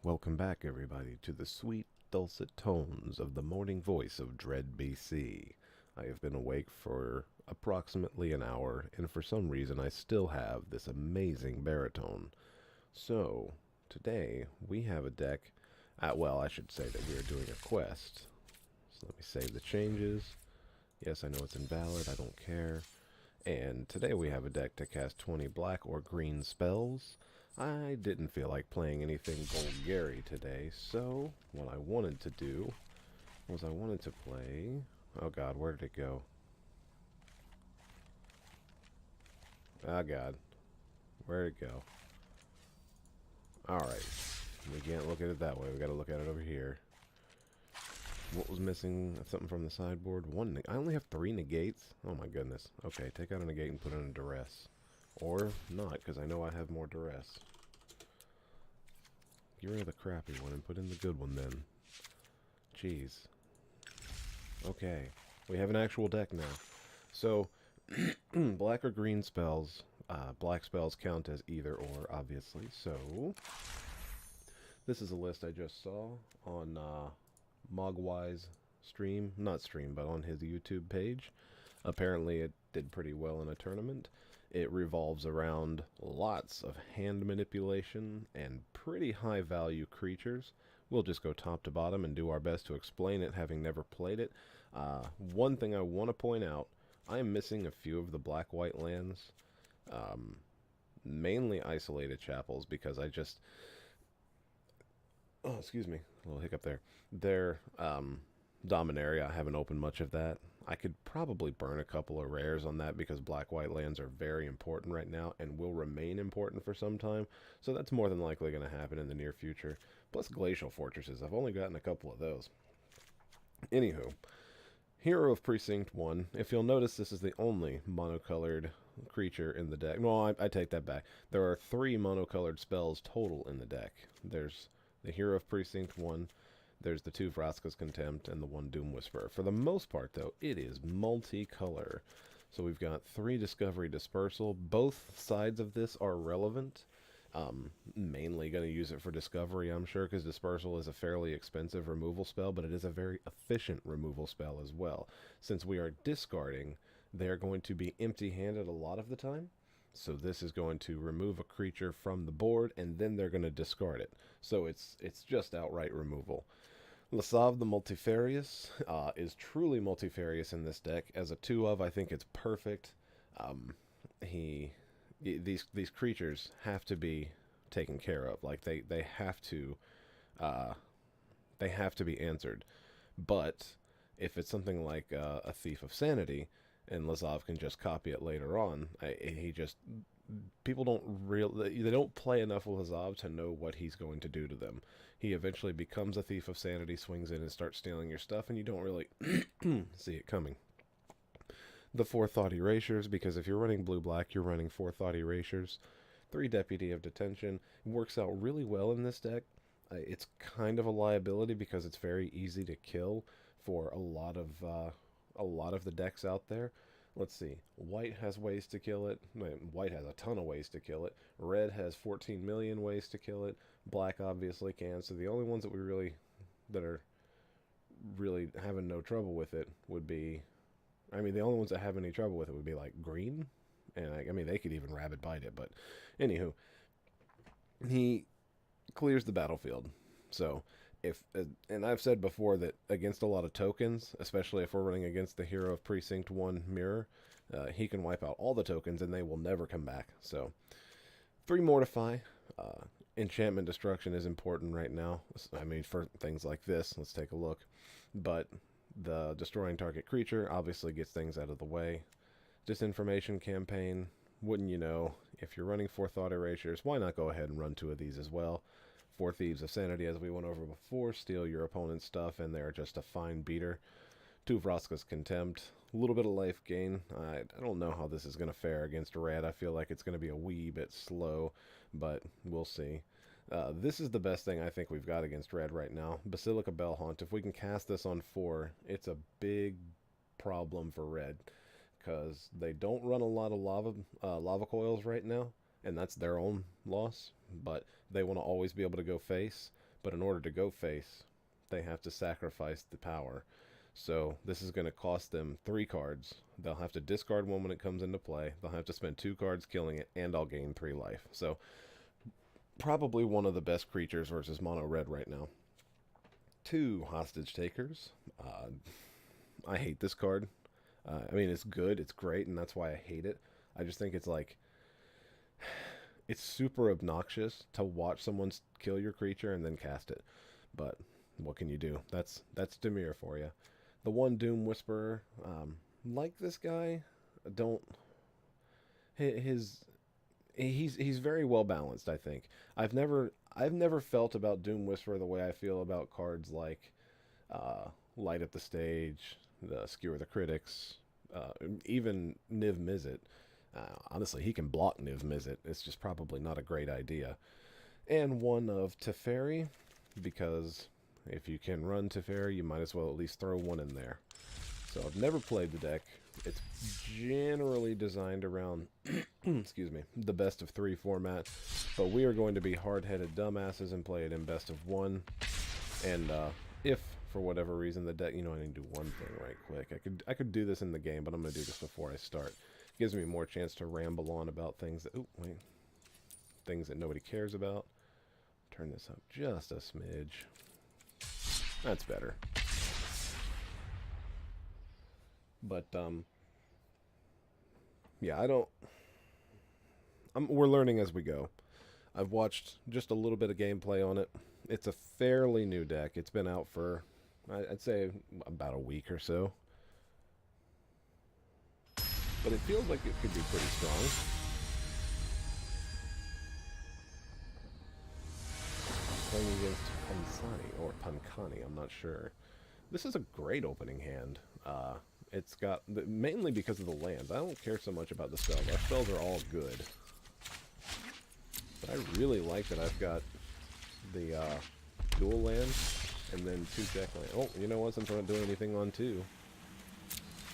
Welcome back, everybody, to the sweet, dulcet tones of the morning voice of Dread BC. I have been awake for approximately an hour, and for some reason I still have this amazing baritone. So, today we have a deck. Well, I should say that we are doing a quest. So let me save the changes. Yes, I know it's invalid, I don't care. And today we have a deck to cast 20 black or green spells. I didn't feel like playing anything Golgari today, so what I wanted to do was I wanted to play... Oh god, where did it go? Oh god, where did it go? Alright, we can't look at it that way, we gotta look at it over here. What was missing? Something from the sideboard? I only have 3 negates? Oh my goodness. Okay, take out a negate and put in a duress. Or not, because I know I have more duress. Get rid of the crappy one and put in the good one then. Jeez. Okay, we have an actual deck now. So, black or green spells, black spells count as either or, obviously. So, this is a list I just saw on Mogwai's stream. Not stream, but on his YouTube page. Apparently it did pretty well in a tournament. It revolves around lots of hand manipulation and pretty high value creatures. We'll just go top to bottom and do our best to explain it, having never played it. One thing I want to point out, I am missing a few of the black-white lands. Mainly isolated chapels, because I just... Oh, excuse me, a little hiccup there. Their Dominaria, I haven't opened much of that. I could probably burn a couple of rares on that because black-white lands are very important right now and will remain important for some time. So that's more than likely going to happen in the near future. Plus Glacial Fortresses. I've only gotten a couple of those. Anywho, Hero of Precinct One. If you'll notice, this is the only monocolored creature in the deck. No, I take that back. There are 3 monocolored spells total in the deck. There's the Hero of Precinct One. There's the 2 Vraska's Contempt and the 1 Doom Whisperer. For the most part, though, it is multicolor. So we've got 3 Discovery Dispersal. Both sides of this are relevant. Mainly going to use it for Discovery, I'm sure, because Dispersal is a fairly expensive removal spell, but it is a very efficient removal spell as well. Since we are discarding, they are going to be empty-handed a lot of the time. So this is going to remove a creature from the board, and then they're going to discard it. So it's just outright removal. Lazav the Multifarious is truly multifarious in this deck. As a 2 of, I think it's perfect. These creatures have to be taken care of. Like they have to be answered. But if it's something like a Thief of Sanity, and Lazav can just copy it later on, people they don't play enough with Lazav to know what he's going to do to them. He eventually becomes a Thief of Sanity, swings in and starts stealing your stuff, and you don't really see it coming. The 4 Thought Erasures, because if you're running blue-black, you're running 4 Thought Erasures. 3 Deputy of Detention. It works out really well in this deck. It's kind of a liability because it's very easy to kill for a lot of the decks out there. Let's see. White has ways to kill it. White has a ton of ways to kill it. Red has 14 million ways to kill it. Black obviously can. So the only ones that are really having no trouble with it would be, the only ones that have any trouble with it would be like green. And they could even rabbit bite it. But anywho, he clears the battlefield. So and I've said before that against a lot of tokens, especially if we're running against the Hero of Precinct 1 mirror, he can wipe out all the tokens and they will never come back. So 3 Mortify. Enchantment Destruction is important right now. For things like this, let's take a look. But the destroying target creature obviously gets things out of the way. Disinformation Campaign, wouldn't you know, if you're running 4 Thought Erasures, why not go ahead and run 2 of these as well? 4 Thieves of Sanity, as we went over before, steal your opponent's stuff, and they're just a fine beater. 2 Vraska's Contempt, a little bit of life gain. I don't know how this is going to fare against Red. I feel like it's going to be a wee bit slow, but we'll see. This is the best thing I think we've got against Red right now. Basilica Bell-Haunt. If we can cast this on 4, it's a big problem for Red, because they don't run a lot of lava coils right now, and that's their own loss, but they want to always be able to go face. But in order to go face, they have to sacrifice the power. So this is going to cost them 3 cards. They'll have to discard one when it comes into play. They'll have to spend 2 cards killing it, and I'll gain 3 life. So probably one of the best creatures versus mono red right now. 2 hostage takers. I hate this card. I mean, it's good, it's great, and that's why I hate it. I just think it's like, it's super obnoxious to watch someone kill your creature and then cast it. But what can you do? That's Dimir for you. The 1 Doom Whisperer, like this guy, don't. He's very well balanced, I think. I've never felt about Doom Whisperer the way I feel about cards like Light Up the Stage, the Skewer the Critics, even Niv Mizzet. Honestly, he can block Niv Mizzet. It's just probably not a great idea. And 1 of Teferi, because if you can run Teferi, you might as well at least throw 1 in there. So I've never played the deck. It's generally designed around, excuse me, the best of 3 format. But we are going to be hard-headed dumbasses and play it in best of 1. And if, for whatever reason, the deck, you know, I need to do one thing right quick. I could do this in the game, but I'm going to do this before I start. Gives me more chance to ramble on about things that, things that nobody cares about. Turn this up just a smidge. That's better. But, yeah, we're learning as we go. I've watched just a little bit of gameplay on it. It's a fairly new deck. It's been out for, I'd say, about a week or so. But it feels like it could be pretty strong. Playing against Pansani, or Pankani, I'm not sure. This is a great opening hand. It's got, mainly because of the lands. I don't care so much about the spells. Our spells are all good. But I really like that I've got the dual lands, and then 2 check lands. Oh, you know what, since I'm not doing anything on 2.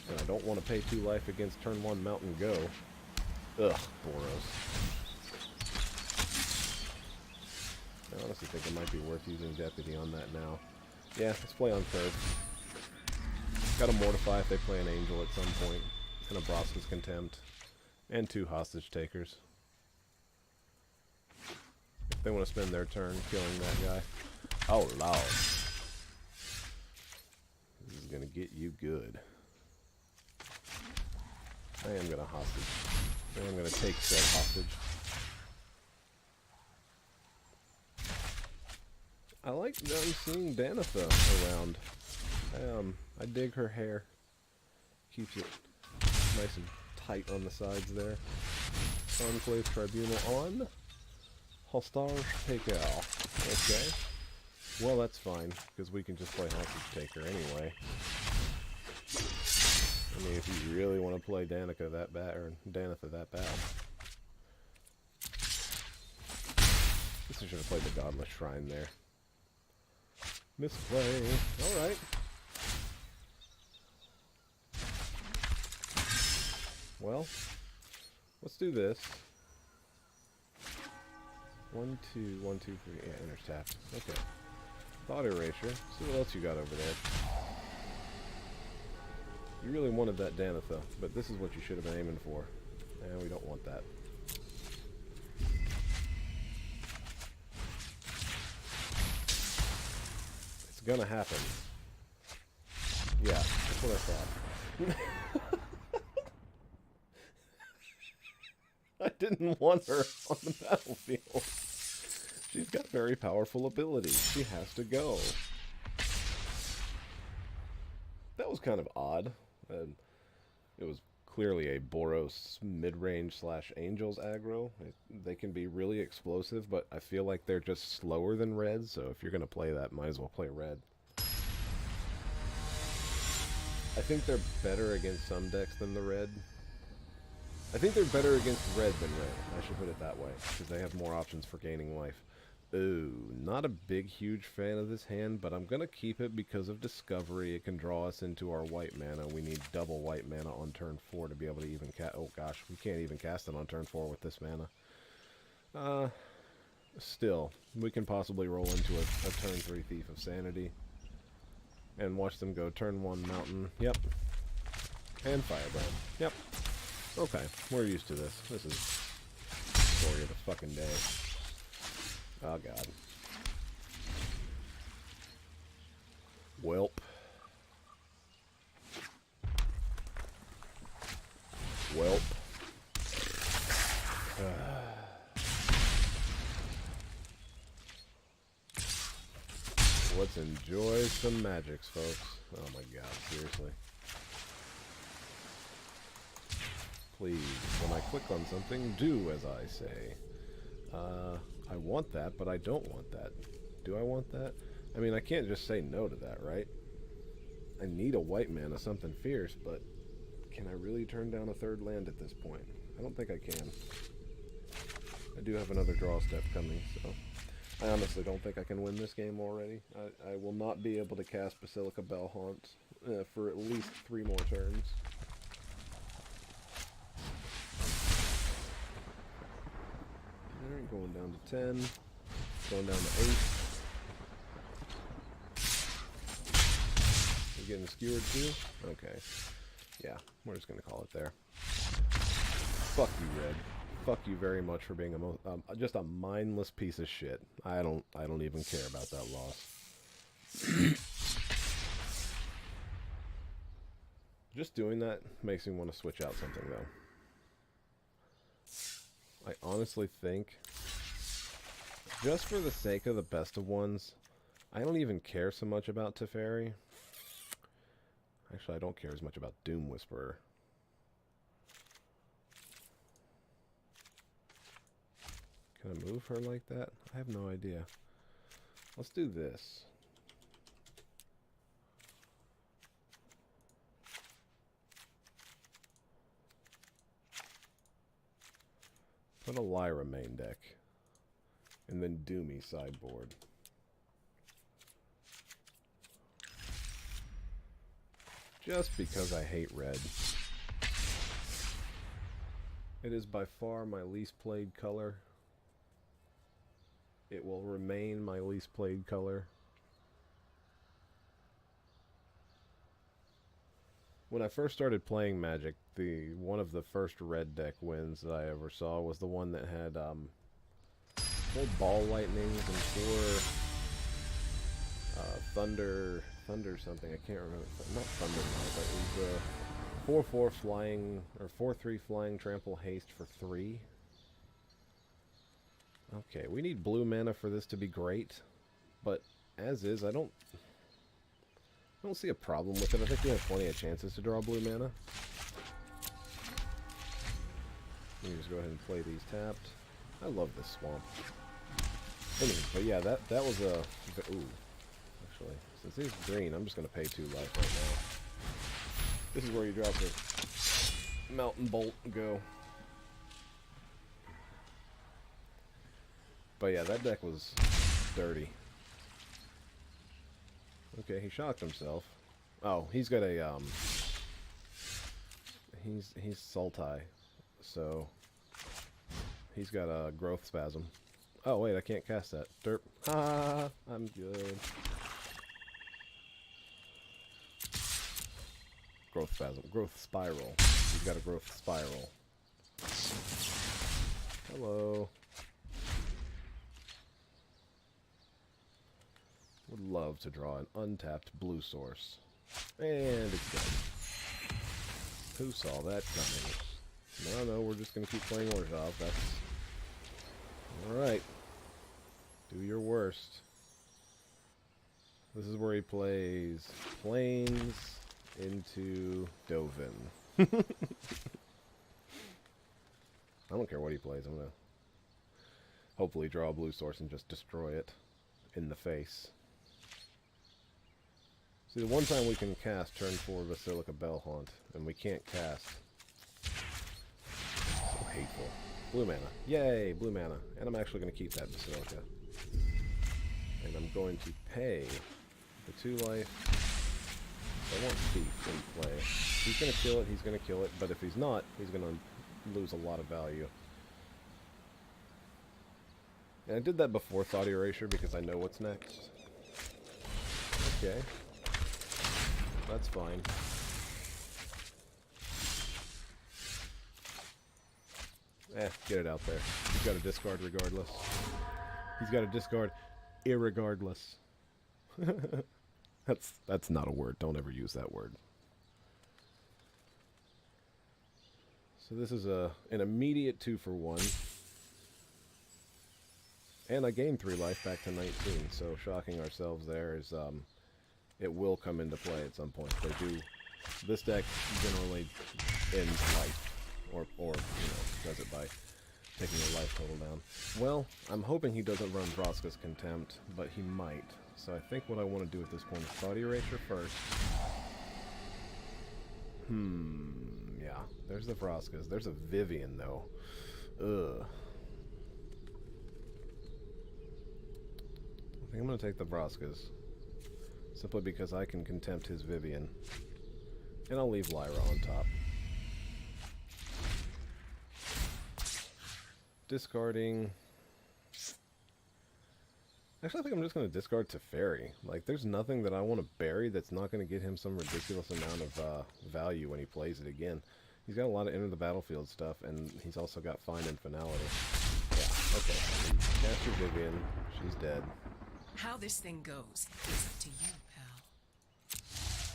And I don't want to pay 2 life against turn 1 Mountain Go. Ugh, Boros. I honestly think it might be worth using Deputy on that now. Yeah, let's play on third. Got a Mortify if they play an Angel at some point. And a Vraska's Contempt. And 2 hostage takers. If they want to spend their turn killing that guy. Oh, Lord. This is going to get you good. I am going to hostage. I am going to take said hostage. I like seeing Danitha around. I dig her hair. Keeps it nice and tight on the sides there. Enclave Tribunal on. Hostage Takeout. Okay. Well, that's fine, because we can just play Hostage Taker anyway. I mean, if you really want to play Danitha that bad, Guess I should have played the Godless Shrine there. Misplay. Alright. Well, let's do this. 1, 2, 1, 2, 3. Yeah, Inner's tapped. Okay. Thought Erasure. See what else you got over there. You really wanted that Danitha, but this is what you should have been aiming for. And we don't want that. It's gonna happen. Yeah, that's what I thought. I didn't want her on the battlefield. She's got very powerful abilities. She has to go. That was kind of odd. It was clearly a Boros mid-range / Angels aggro. They can be really explosive, but I feel like they're just slower than red, so if you're going to play that, might as well play red. I think they're better against some decks than the red. I think they're better against red than red. I should put it that way, because they have more options for gaining life. Ooh, not a big, huge fan of this hand, but I'm going to keep it because of Discovery. It can draw us into our white mana. We need double white mana on turn 4 to be able to even cast... Oh gosh, we can't even cast it on turn 4 with this mana. still, we can possibly roll into a turn 3 Thief of Sanity. And watch them go turn 1 Mountain. Yep. And Firebrand. Yep. Okay, we're used to this. This is story of the fucking day. Oh god. Welp. Welp. Let's enjoy some magics, folks. Oh my god, seriously. Please, when I click on something, do as I say. I want that, but I don't want that. Do I want that? I mean, I can't just say no to that, right? I need a white mana, something fierce, but can I really turn down a 3rd land at this point? I don't think I can. I do have another draw step coming, so... I honestly don't think I can win this game already. I will not be able to cast Basilica Bell-Haunt for at least 3 more turns. Alright, going down to 10. Going down to 8. You getting skewered too? Okay. Yeah, we're just gonna call it there. Fuck you, Red. Fuck you very much for being just a mindless piece of shit. I don't even care about that loss. Just doing that makes me want to switch out something though. I honestly think, just for the sake of the best of ones, I don't even care so much about Teferi. Actually, I don't care as much about Doom Whisperer. Can I move her like that? I have no idea. Let's do this. Put a Lyra main deck. And then Doomy sideboard. Just because I hate red. It is by far my least played color. It will remain my least played color. When I first started playing Magic, one of the first red deck wins that I ever saw was the one that had 4 ball lightnings and 4 thunder something. I can't remember. Not thunder, but it was 4/4 flying or 4/3 flying trample haste for 3. Okay, we need blue mana for this to be great, but as is, I don't see a problem with it. I think we have plenty of chances to draw blue mana. Let me just go ahead and play these tapped. I love this swamp. Anyway, but yeah, that was a... Ooh, actually, since he's green, I'm just going to pay 2 life right now. This is where you drop the Mountain Bolt and go. But yeah, that deck was dirty. Okay, he shocked himself. Oh, he's got a, he's Sultai, so he's got a Growth Spasm. Oh wait, I can't cast that. Derp. Ha! I'm good. Growth Spasm. Growth Spiral. He's got a Growth Spiral. Hello. Would love to draw an untapped blue source. And it's done. Who saw that coming? No, we're just going to keep playing Lazav. That's... Alright. Do your worst. This is where he plays Plains into Dovin. I don't care what he plays. I'm going to hopefully draw a blue source and just destroy it in the face. See, the one time we can cast turn 4 Basilica Bell-Haunt, and we can't cast. So hateful. Blue mana. Yay, blue mana. And I'm actually going to keep that Basilica. And I'm going to pay the 2 life. I want Thief in play. If he's going to kill it, he's going to kill it. But if he's not, he's going to lose a lot of value. And I did that before Thought Erasure because I know what's next. Okay. That's fine. Get it out there. He's got to discard regardless. He's got to discard irregardless. That's not a word. Don't ever use that word. So this is an immediate 2-for-1. And I gained 3 life back to 19, so shocking ourselves there is, it will come into play at some point. They do. This deck generally ends life, or does it by taking your life total down. Well, I'm hoping he doesn't run Vraska's Contempt, but he might. So I think what I want to do at this point is Thought Erasure first. Yeah. There's the Vraskas. There's a Vivian, though. Ugh. I think I'm going to take the Vraskas. Simply because I can Contempt his Vivian. And I'll leave Lyra on top. Discarding... Actually, I think I'm just going to discard Teferi. Like, there's nothing that I want to bury that's not going to get him some ridiculous amount of value when he plays it again. He's got a lot of enter the battlefield stuff, and he's also got Find and Finality. Yeah, okay. Cast your Vivian. She's dead. How this thing goes is up to you, pal.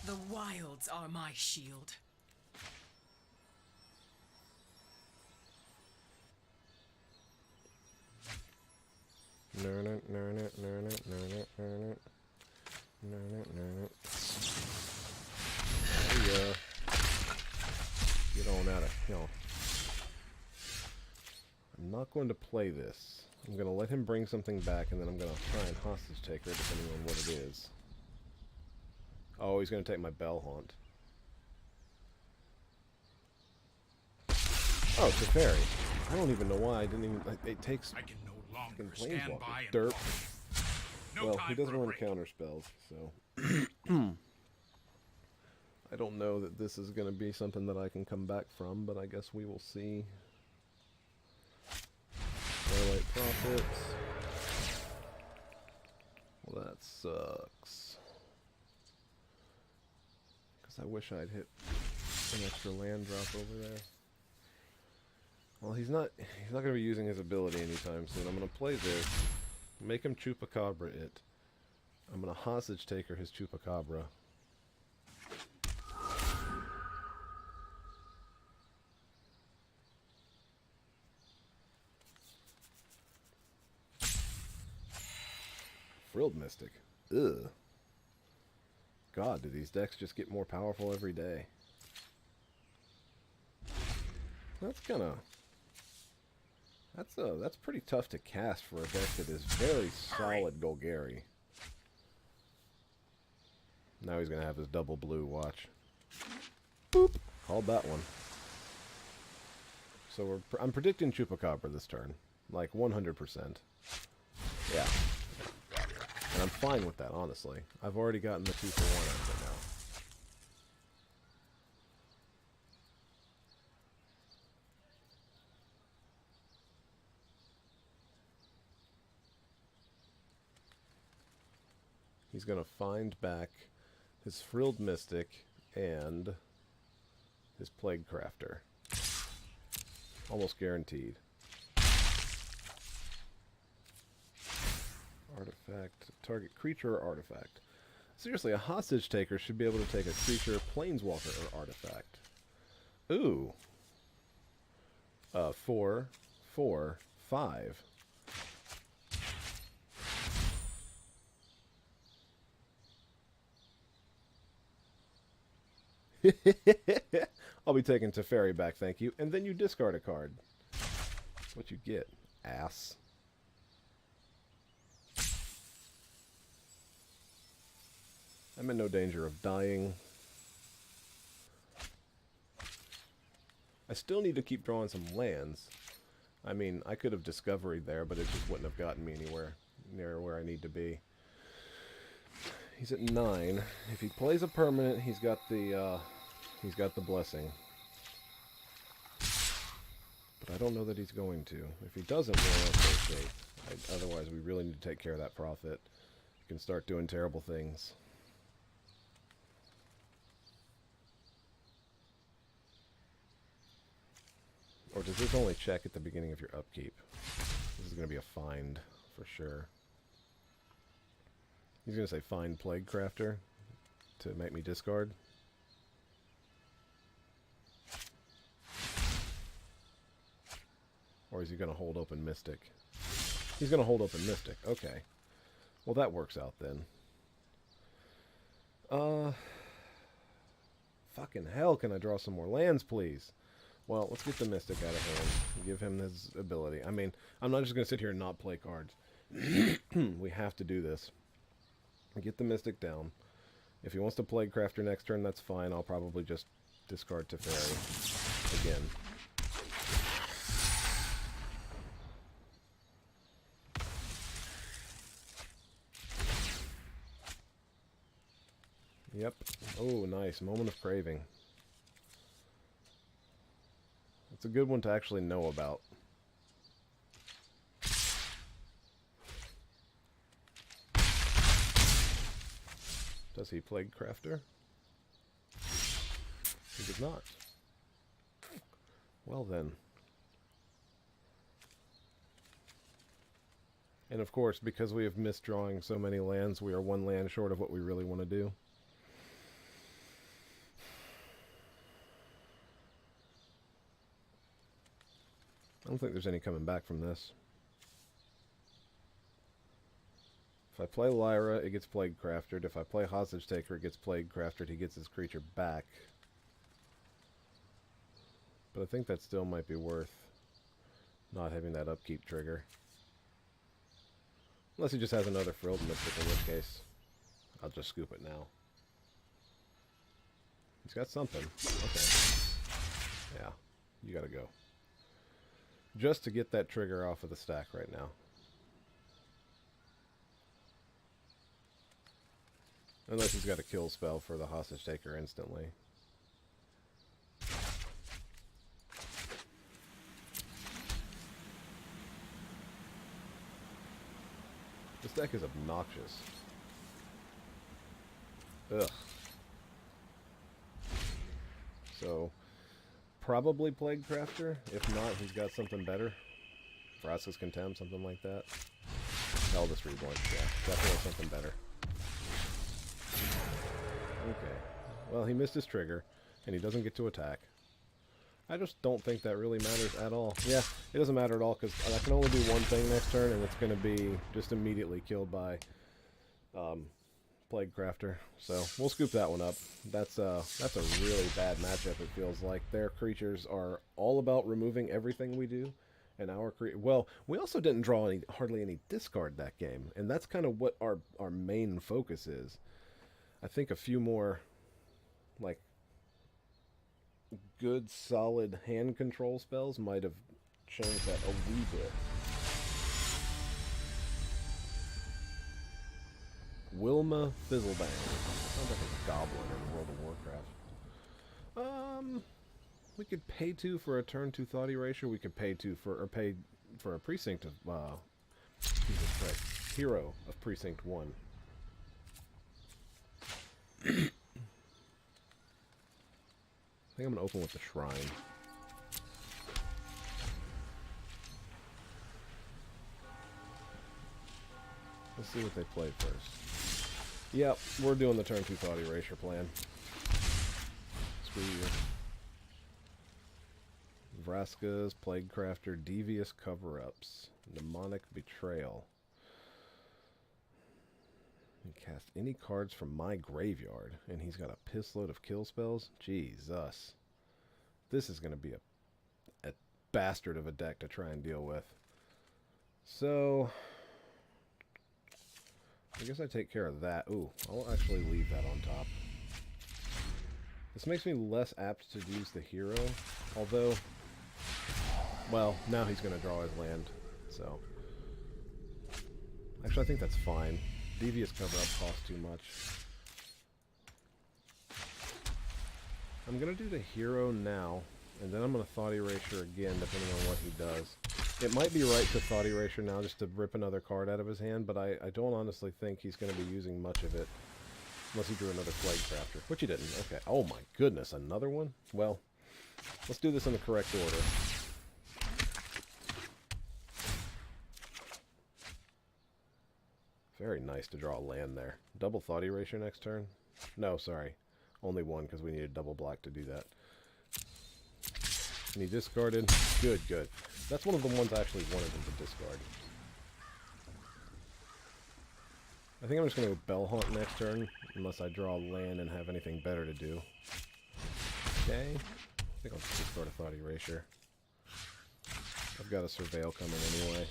The wilds are my shield. Get on out of here. I'm not going to play this. I'm going to let him bring something back, and then I'm going to try and hostage take her, depending on what it is. Oh, he's going to take my Bell-Haunt. Oh, Teferi. I don't even know why I didn't even... It takes... I can no longer fucking stand Planeswalker. by and Derp. No Well, time he doesn't for a run break. counter spells, so... I don't know that this is going to be something that I can come back from, but I guess we will see. Starlight Prophets. Well, that sucks. Because I wish I'd hit an extra land drop over there. Well, he's not going to be using his ability anytime soon. I'm going to play this, make him Chupacabra it. I'm going to hostage take her his Chupacabra. Frilled Mystic. Ugh. God, do these decks just get more powerful every day? That's gonna... That's pretty tough to cast for a deck that is very solid Golgari. Now he's gonna have his double blue, watch. Boop! Called that one. So I'm predicting Chupacabra this turn. Like 100%. Yeah. And I'm fine with that, honestly. I've already gotten the 2-for-1 out of it now. He's going to find back his Frilled Mystic and his Plague Crafter. Almost guaranteed. Artifact, target creature or artifact. Seriously, a hostage taker should be able to take a creature, planeswalker, or artifact. Ooh. 4, 4, 5. I'll be taking Teferi back, thank you. And then you discard a card. That's what you get, ass. I'm in no danger of dying. I still need to keep drawing some lands. I mean, I could have Discovery there, but it just wouldn't have gotten me anywhere near where I need to be. He's at 9. If he plays a permanent, he's got the Blessing. But I don't know that he's going to. If he doesn't, we're in okay shape. Otherwise, we really need to take care of that profit. You can start doing terrible things. Or does this only check at the beginning of your upkeep? This is going to be a find, for sure. He's going to say find Plague Crafter to make me discard. Or is he going to hold open Mystic? He's going to hold open Mystic. Okay. Well, that works out then. Fucking hell, can I draw some more lands, please? Well, let's get the Mystic out of hand. Give him his ability. I mean, I'm not just going to sit here and not play cards. We have to do this. Get the Mystic down. If he wants to Plague Crafter next turn, that's fine. I'll probably just discard Teferi again. Yep. Oh, nice. Moment of Craving. It's a good one to actually know about. Does he Plague Crafter? He did not. Well then. And of course, because we have missed drawing so many lands, we are one land short of what we really want to do. I don't think there's any coming back from this. If I play Lyra, it gets Plague Crafted. If I play Hostage Taker, it gets Plague Crafted. He gets his creature back. But I think that still might be worth not having that upkeep trigger. Unless he just has another Frilled Mystic, in which case I'll just scoop it now. He's got something. Okay. Yeah, you gotta go. Just to get that trigger off of the stack right now. Unless he's got a kill spell for the Hostage Taker instantly. This deck is obnoxious. Ugh. So, probably Plague Crafter. If not, he's got something better. Vraska's Contempt, something like that. Eldest Reborn, yeah. Definitely something better. Okay. Well, he missed his trigger, and he doesn't get to attack. I just don't think that really matters at all. Yeah, it doesn't matter at all, because I can only do one thing next turn, and it's going to be just immediately killed by Plague Crafter. So, we'll scoop that one up. That's a really bad matchup, it feels like. Their creatures are all about removing everything we do, and our well, we also didn't draw hardly any discard that game, and that's kind of what our main focus is. I think a few more, like, good, solid hand control spells might have changed that a wee bit. Wilma Fizzlebang. Sounds like a goblin in World of Warcraft. We could pay 2 for a turn 2 Thought Erasure. We could pay 2 for, or pay for a Precinct of, Jesus Christ, Hero of Precinct One. I think I'm going to open with the Shrine. Let's see what they play first. Yep, we're doing the turn 2 Thought Erasure plan. Screw you. Vraska's, Plague Crafter, Devious Cover-Ups, Mnemonic Betrayal. He cast any cards from my graveyard, and he's got a piss load of kill spells? Jesus. This is going to be a bastard of a deck to try and deal with. So, I guess I take care of that. Ooh, I'll actually leave that on top. This makes me less apt to use the hero, although, well, now he's going to draw his land, so. Actually, I think that's fine. Devious Cover-Up costs too much. I'm going to do the hero now, and then I'm going to Thought Erasure again, depending on what he does. It might be right to Thought Erasure now just to rip another card out of his hand, but I don't honestly think he's going to be using much of it. Unless he drew another Plague Crafter, which he didn't. Okay. Oh my goodness, another one? Well, let's do this in the correct order. Very nice to draw a land there. Double Thought Erasure next turn? No, sorry. Only one, because we needed double black to do that. And he discarded. Good, good. That's one of the ones I actually wanted him to discard. I think I'm just going to go Bell-Haunt next turn, unless I draw a land and have anything better to do. Okay. I think I'll just discard a Thought Erasure. I've got a Surveil coming anyway.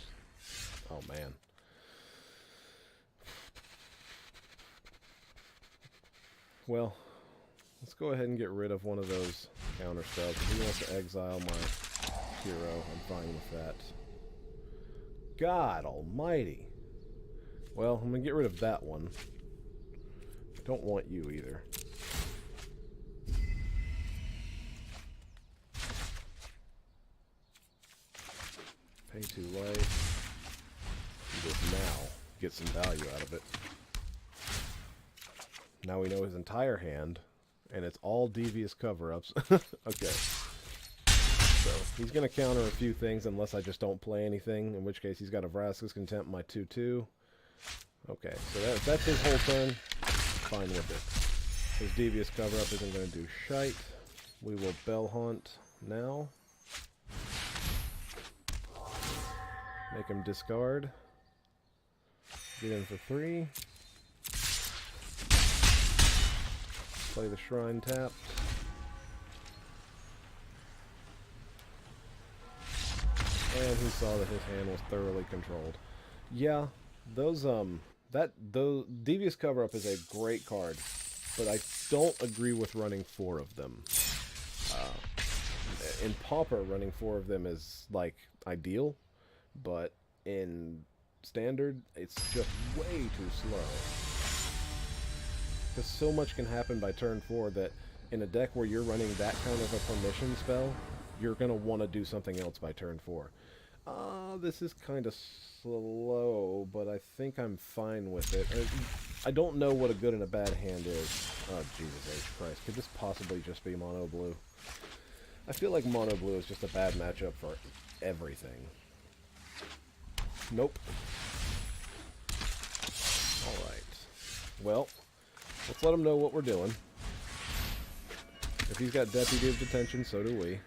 Oh, man. Well, let's go ahead and get rid of one of those counter spells. If he wants to exile my hero, I'm fine with that. God almighty! Well, I'm going to get rid of that one. I don't want you either. Pay 2 life. Just now get some value out of it. Now we know his entire hand, and it's all devious cover-ups. Okay. So, he's going to counter a few things unless I just don't play anything, in which case he's got a Vraska's Contempt, my 2/2. Okay, so that's his whole turn. Fine with it. His devious cover-up isn't going to do shite. We will Bell-Haunt now. Make him discard. Get in for 3. Play the Shrine tapped. And he saw that his hand was thoroughly controlled. Yeah, those Devious Cover-Up is a great card, but I don't agree with running 4 of them. In Pauper, running 4 of them is, like, ideal, but in Standard, it's just way too slow. Because so much can happen by turn 4 that in a deck where you're running that kind of a permission spell, you're going to want to do something else by turn 4. This is kind of slow, but I think I'm fine with it. I don't know what a good and a bad hand is. Oh, Jesus H. Christ. Could this possibly just be mono blue? I feel like mono blue is just a bad matchup for everything. Nope. Alright. Well, let's let him know what we're doing. If he's got Deputy of Detention, so do we.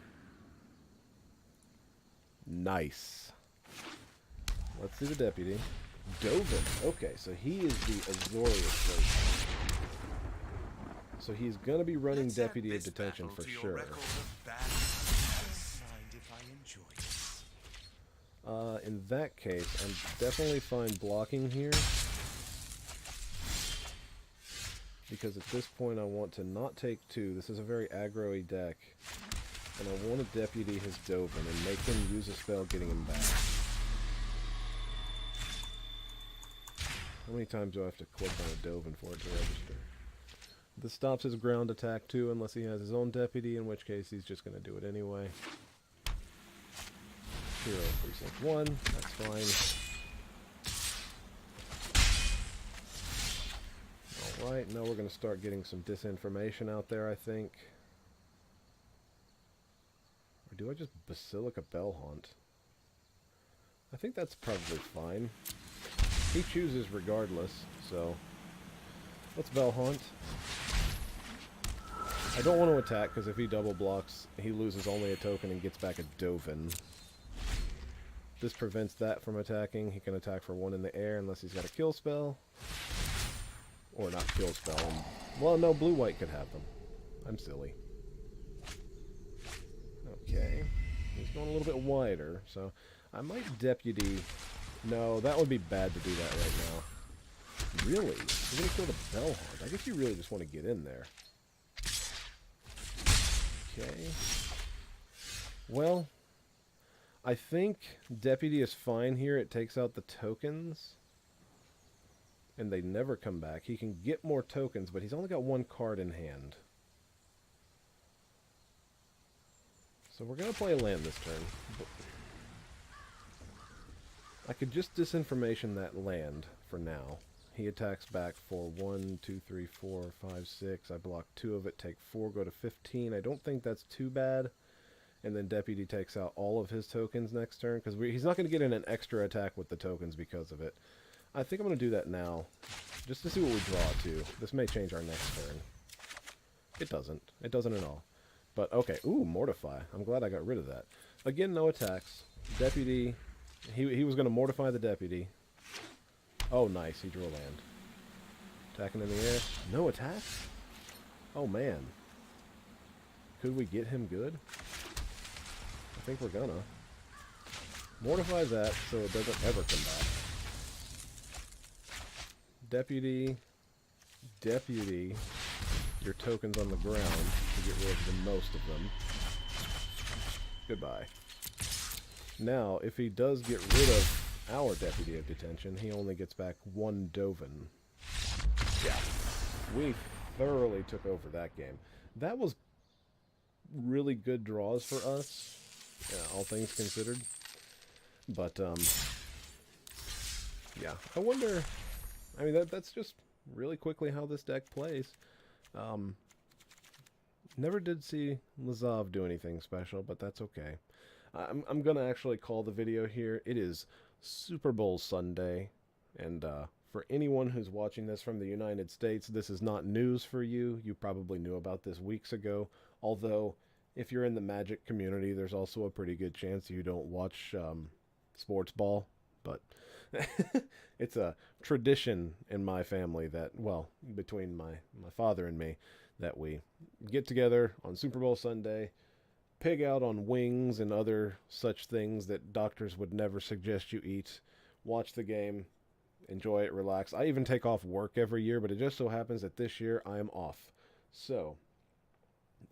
Nice. Let's see the Deputy. Dovin. Okay, so he is the Azorius version. So he's going to be running Deputy of Detention for sure. In that case, I'm definitely fine blocking here. Because at this point I want to not take 2. This is a very aggro-y deck. And I want to Deputy his Dovin and make him use a spell getting him back. How many times do I have to click on a Dovin for it to register? This stops his ground attack too, unless he has his own Deputy, in which case he's just going to do it anyway. Hero of Precinct One, that's fine. Alright, now we're going to start getting some disinformation out there, I think. Or do I just Basilica Bell-Haunt? I think that's probably fine. He chooses regardless, so let's Bell-Haunt. I don't want to attack, because if he double blocks, he loses only a token and gets back a Dovin. This prevents that from attacking. He can attack for 1 in the air unless he's got a kill spell. Or not kill spell. Well, no, blue-white could have them. I'm silly. Okay. He's going a little bit wider, so I might Deputy. No, that would be bad to do that right now. Really? You're going to kill the Bell-Haunt? I guess you really just want to get in there. Okay. Well, I think Deputy is fine here. It takes out the tokens. And they never come back. He can get more tokens, but he's only got 1 card in hand. So we're going to play a land this turn. I could just disinformation that land for now. He attacks back for 1, 2, 3, 4, 5, 6. I block 2 of it, take 4, go to 15. I don't think that's too bad. And then Deputy takes out all of his tokens next turn, because he's not going to get in an extra attack with the tokens because of it. I think I'm going to do that now, just to see what we draw to. This may change our next turn. It doesn't. It doesn't at all. But, okay. Ooh, Mortify. I'm glad I got rid of that. Again, no attacks. Deputy, he was going to Mortify the Deputy. Oh, nice. He drew a land. Attacking in the air. No attacks? Oh, man. Could we get him good? I think we're gonna. Mortify that so it doesn't ever come back. Deputy. Deputy. Your tokens on the ground to get rid of the most of them. Goodbye. Now, if he does get rid of our Deputy of Detention, he only gets back 1 Dovin. Yeah. We thoroughly took over that game. That was really good draws for us, all things considered. But, yeah. I wonder... I mean, that's just really quickly how this deck plays. Never did see Lazav do anything special, but that's okay. I'm gonna actually call the video here. It is Super Bowl Sunday, and for anyone who's watching this from the United States, this is not news for you. You probably knew about this weeks ago, although if you're in the Magic community, there's also a pretty good chance you don't watch sports ball, but it's a tradition in my family that, well, between my father and me, that we get together on Super Bowl Sunday, pig out on wings and other such things that doctors would never suggest you eat, watch the game, enjoy it, relax. I even take off work every year, but it just so happens that this year I am off. So,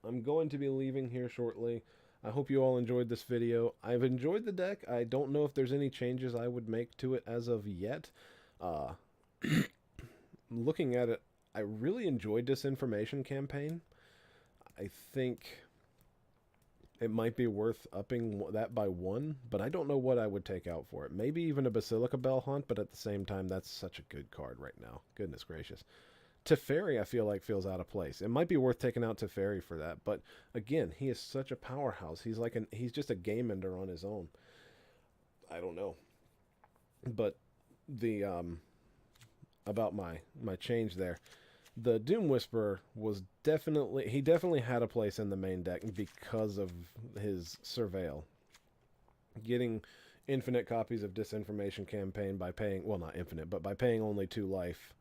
I'm going to be leaving here shortly. I hope you all enjoyed this video. I've enjoyed the deck. I don't know if there's any changes I would make to it as of yet. Looking at it, I really enjoyed Disinformation Campaign. I think it might be worth upping that by 1, but I don't know what I would take out for it. Maybe even a Basilica Bell-Haunt, but at the same time, that's such a good card right now. Goodness gracious. Teferi, I feel like, feels out of place. It might be worth taking out Teferi for that, but again, he is such a powerhouse. He's just a game ender on his own. I don't know. But the about my change there. The Doom Whisperer was definitely had a place in the main deck because of his Surveil. Getting infinite copies of Disinformation Campaign by paying, well, not infinite, but by paying only 2 life.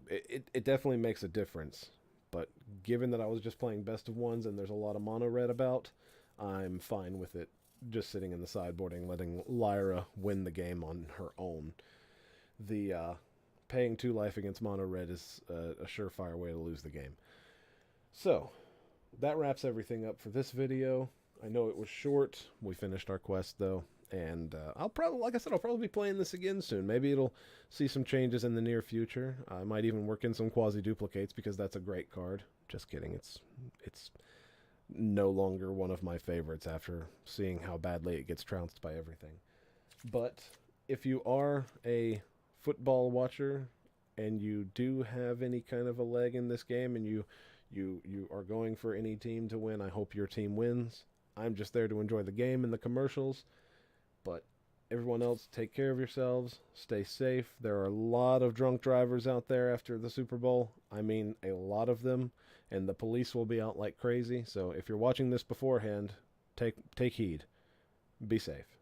It definitely makes a difference, but given that I was just playing best of ones and there's a lot of mono red about, I'm fine with it just sitting in the sideboard and letting Lyra win the game on her own. The paying 2 life against mono red is a surefire way to lose the game. So, that wraps everything up for this video. I know it was short. We finished our quest though. And I'll probably, like I said, I'll probably be playing this again soon. Maybe it'll see some changes in the near future. I might even work in some quasi-duplicates because that's a great card. Just kidding. It's no longer one of my favorites after seeing how badly it gets trounced by everything. But if you are a football watcher and you do have any kind of a leg in this game and you are going for any team to win, I hope your team wins. I'm just there to enjoy the game and the commercials. But everyone else, take care of yourselves. Stay safe. There are a lot of drunk drivers out there after the Super Bowl. I mean, a lot of them. And the police will be out like crazy. So if you're watching this beforehand, take heed. Be safe.